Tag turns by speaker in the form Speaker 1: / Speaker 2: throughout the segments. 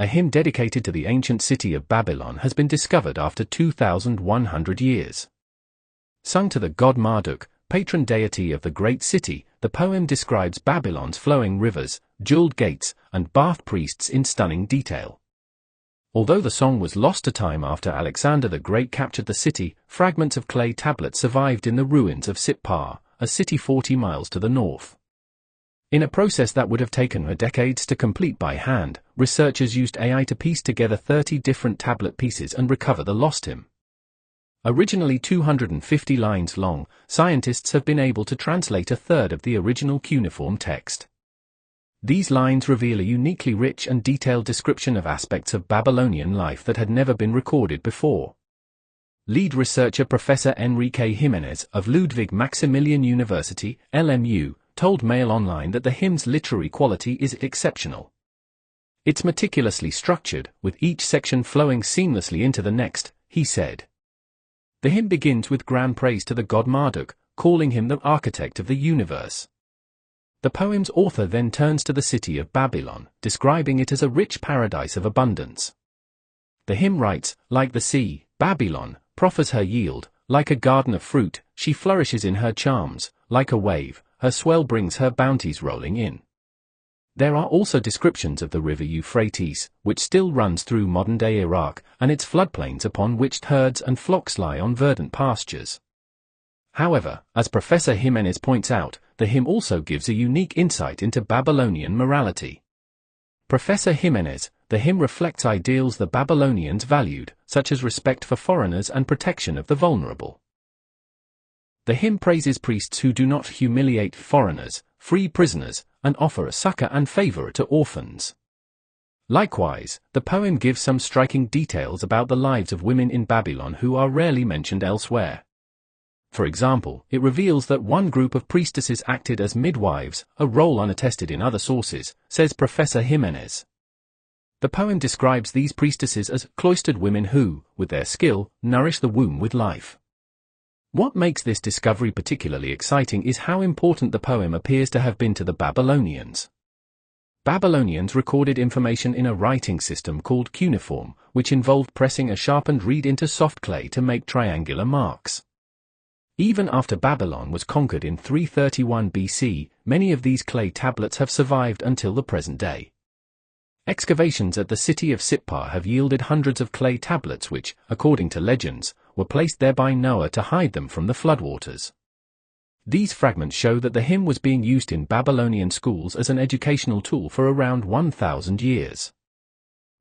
Speaker 1: a hymn dedicated to the ancient city of Babylon has been discovered after 2,100 years. Sung to the god Marduk, patron deity of the great city, the poem describes Babylon's flowing rivers, jeweled gates, and bathed priests in stunning detail. Although the song was lost to time after Alexander the Great captured the city, fragments of clay tablets survived in the ruins of Sippar, a city 40 miles to the north. In a process that would have taken decades to complete by hand, researchers used AI to piece together 30 different tablet pieces and recover the lost hymn. Originally 250 lines long, scientists have been able to translate a third of the original cuneiform text. These lines reveal a uniquely rich and detailed description of aspects of Babylonian life that had never been recorded before. Lead researcher Professor Enrique Jimenez of Ludwig Maximilian University, LMU, told Mail Online that the hymn's literary quality is exceptional. It's meticulously structured, with each section flowing seamlessly into the next, he said. The hymn begins with grand praise to the god Marduk, calling him the architect of the universe. The poem's author then turns to the city of Babylon, describing it as a rich paradise of abundance. The hymn writes, like the sea, Babylon proffers her yield, like a garden of fruit, she flourishes in her charms, like a wave, her swell brings her bounties rolling in. There are also descriptions of the river Euphrates, which still runs through modern-day Iraq, and its floodplains upon which herds and flocks lie on verdant pastures. However, as Professor Jimenez points out, the hymn also gives a unique insight into Babylonian morality. Professor Jimenez, the hymn reflects ideals the Babylonians valued, such as respect for foreigners and protection of the vulnerable. The hymn praises priests who do not humiliate foreigners, free prisoners, and offer a succor and favor to orphans. Likewise, the poem gives some striking details about the lives of women in Babylon who are rarely mentioned elsewhere. For example, it reveals that one group of priestesses acted as midwives, a role unattested in other sources, says Professor Jimenez. The poem describes these priestesses as cloistered women who, with their skill, nourish the womb with life. What makes this discovery particularly exciting is how important the poem appears to have been to the Babylonians. Babylonians recorded information in a writing system called Cuneiform, which involved pressing a sharpened reed into soft clay to make triangular marks. Even after Babylon was conquered in 331 BC, many of these clay tablets have survived until the present day. Excavations at the city of Sippar have yielded hundreds of clay tablets which, according to legends, were placed there by Noah to hide them from the floodwaters. These fragments show that the hymn was being used in Babylonian schools as an educational tool for around 1,000 years.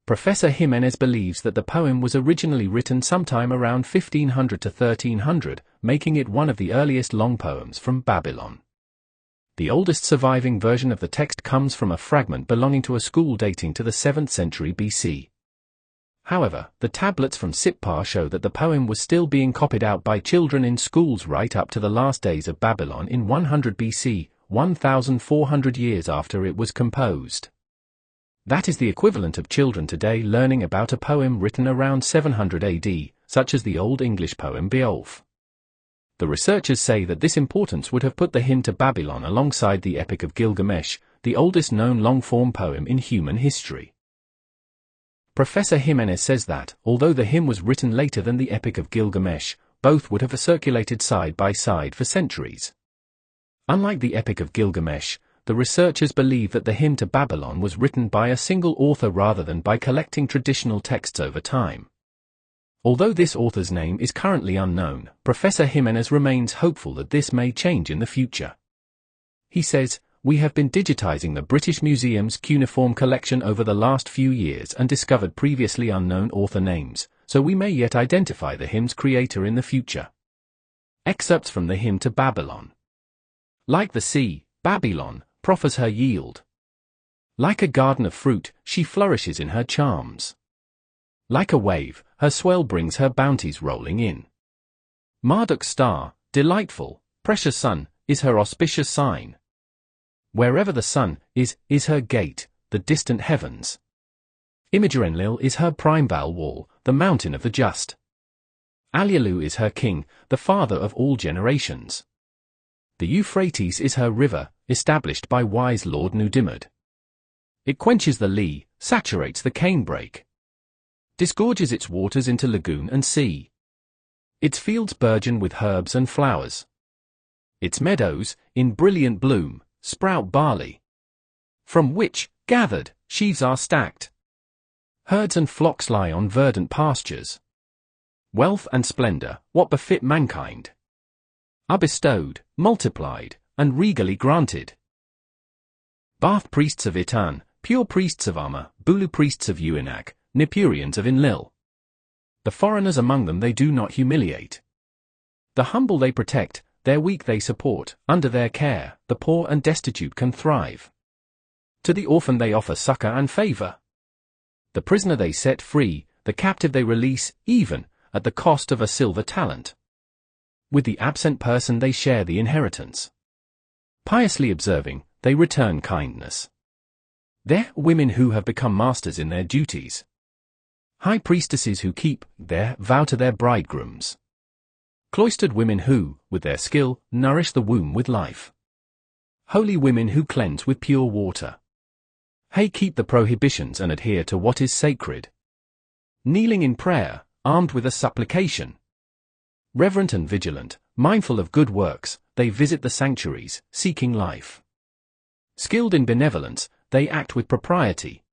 Speaker 1: Professor Jimenez believes that the poem was originally written sometime around 1500 to 1300, making it one of the earliest long poems from Babylon. The oldest surviving version of the text comes from a fragment belonging to a school dating to the 7th century BC. However, the tablets from Sippar show that the poem was still being copied out by children in schools right up to the last days of Babylon in 100 BC, 1,400 years after it was composed. That is the equivalent of children today learning about a poem written around 700 AD, such as the Old English poem Beowulf. The researchers say that this importance would have put the hymn to Babylon alongside the Epic of Gilgamesh, the oldest known long-form poem in human history. Professor Jimenez says that, although the hymn was written later than the Epic of Gilgamesh, both would have circulated side by side for centuries. Unlike the Epic of Gilgamesh, the researchers believe that the hymn to Babylon was written by a single author rather than by collecting traditional texts over time. Although this author's name is currently unknown, Professor Jimenez remains hopeful that this may change in the future. He says, "We have been digitizing the British Museum's cuneiform collection over the last few years and discovered previously unknown author names, so we may yet identify the hymn's creator in the future." Excerpts from the hymn to Babylon. Like the sea, Babylon proffers her yield. Like a garden of fruit, she flourishes in her charms. Like a wave, her swell brings her bounties rolling in. Marduk's star, delightful, precious sun, is her auspicious sign. Wherever the sun is her gate, the distant heavens. Imagerenlil is her primeval wall, the mountain of the just. Alialu is her king, the father of all generations. The Euphrates is her river, established by wise Lord Nudimmud. It quenches the Lee, saturates the canebrake, disgorges its waters into lagoon and sea. Its fields burgeon with herbs and flowers. Its meadows, in brilliant bloom, sprout barley, from which, gathered, sheaves are stacked. Herds and flocks lie on verdant pastures. Wealth and splendor, what befit mankind, are bestowed, multiplied, and regally granted. Bath priests of Itan, pure priests of Amma, Bulu priests of Uinak, Nippurians of Enlil. The foreigners among them they do not humiliate. The humble they protect, their weak they support, under their care, the poor and destitute can thrive. To the orphan they offer succor and favor. The prisoner they set free, the captive they release, even, at the cost of a silver talent. With the absent person they share the inheritance. Piously observing, they return kindness. They're women who have become masters in their duties. High priestesses who keep their vow to their bridegrooms. Cloistered women who, with their skill, nourish the womb with life. Holy women who cleanse with pure water. Hey, keep the prohibitions and adhere to what is sacred. Kneeling in prayer, armed with a supplication. Reverent and vigilant, mindful of good works, they visit the sanctuaries, seeking life. Skilled in benevolence, they act with propriety.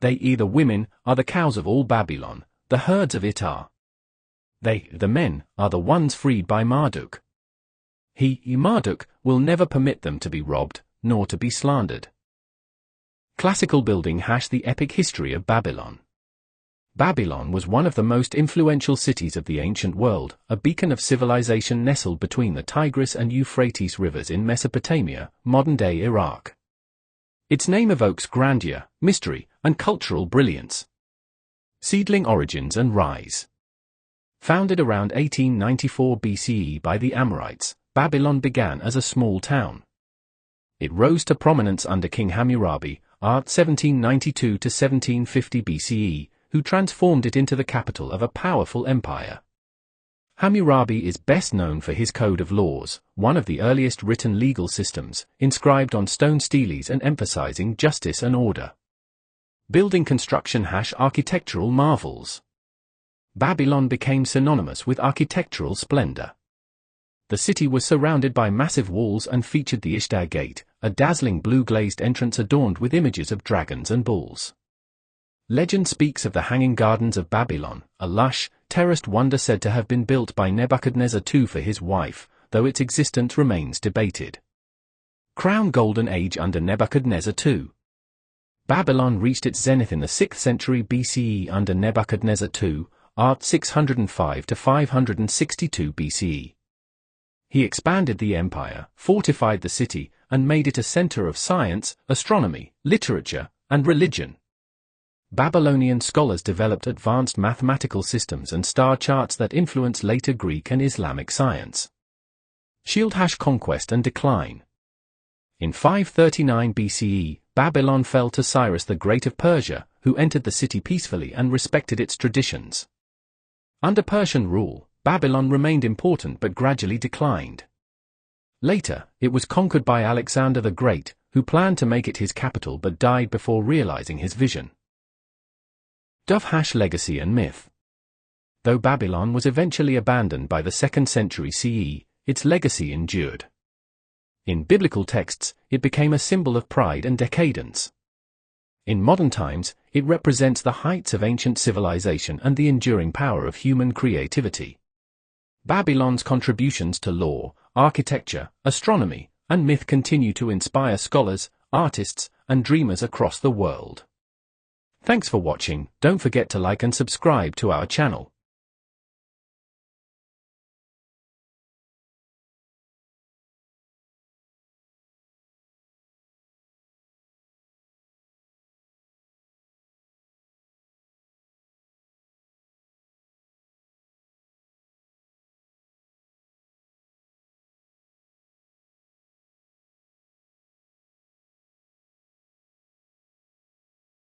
Speaker 1: They, the women, are the cows of all Babylon, the herds of Itar. They, the men, are the ones freed by Marduk. He, Marduk, will never permit them to be robbed, nor to be slandered. Classical building # the epic history of Babylon. Babylon was one of the most influential cities of the ancient world, a beacon of civilization nestled between the Tigris and Euphrates rivers in Mesopotamia, modern-day Iraq. Its name evokes grandeur, mystery, and cultural brilliance. Seedling origins and rise. Founded around 1894 BCE by the Amorites, Babylon began as a small town. It rose to prominence under King Hammurabi, art 1792 to 1750 BCE, who transformed it into the capital of a powerful empire. Hammurabi is best known for his Code of Laws, one of the earliest written legal systems, inscribed on stone steles and emphasizing justice and order. Building construction # architectural marvels. Babylon became synonymous with architectural splendor. The city was surrounded by massive walls and featured the Ishtar Gate, a dazzling blue-glazed entrance adorned with images of dragons and bulls. Legend speaks of the Hanging Gardens of Babylon, a lush, terraced wonder said to have been built by Nebuchadnezzar II for his wife, though its existence remains debated. Crown Golden Age under Nebuchadnezzar II. Babylon reached its zenith in the 6th century BCE under Nebuchadnezzar II, art 605 to 562 BCE. He expanded the empire, fortified the city, and made it a center of science, astronomy, literature, and religion. Babylonian scholars developed advanced mathematical systems and star charts that influenced later Greek and Islamic science. Shield # conquest and decline. In 539 BCE, Babylon fell to Cyrus the Great of Persia, who entered the city peacefully and respected its traditions. Under Persian rule, Babylon remained important but gradually declined. Later, it was conquered by Alexander the Great, who planned to make it his capital but died before realizing his vision. Dove # legacy and myth. Though Babylon was eventually abandoned by the 2nd century CE, its legacy endured. In biblical texts, it became a symbol of pride and decadence. In modern times, it represents the heights of ancient civilization and the enduring power of human creativity. Babylon's contributions to law, architecture, astronomy, and myth continue to inspire scholars, artists, and dreamers across the world. Thanks for watching. Don't forget to like and subscribe to our channel.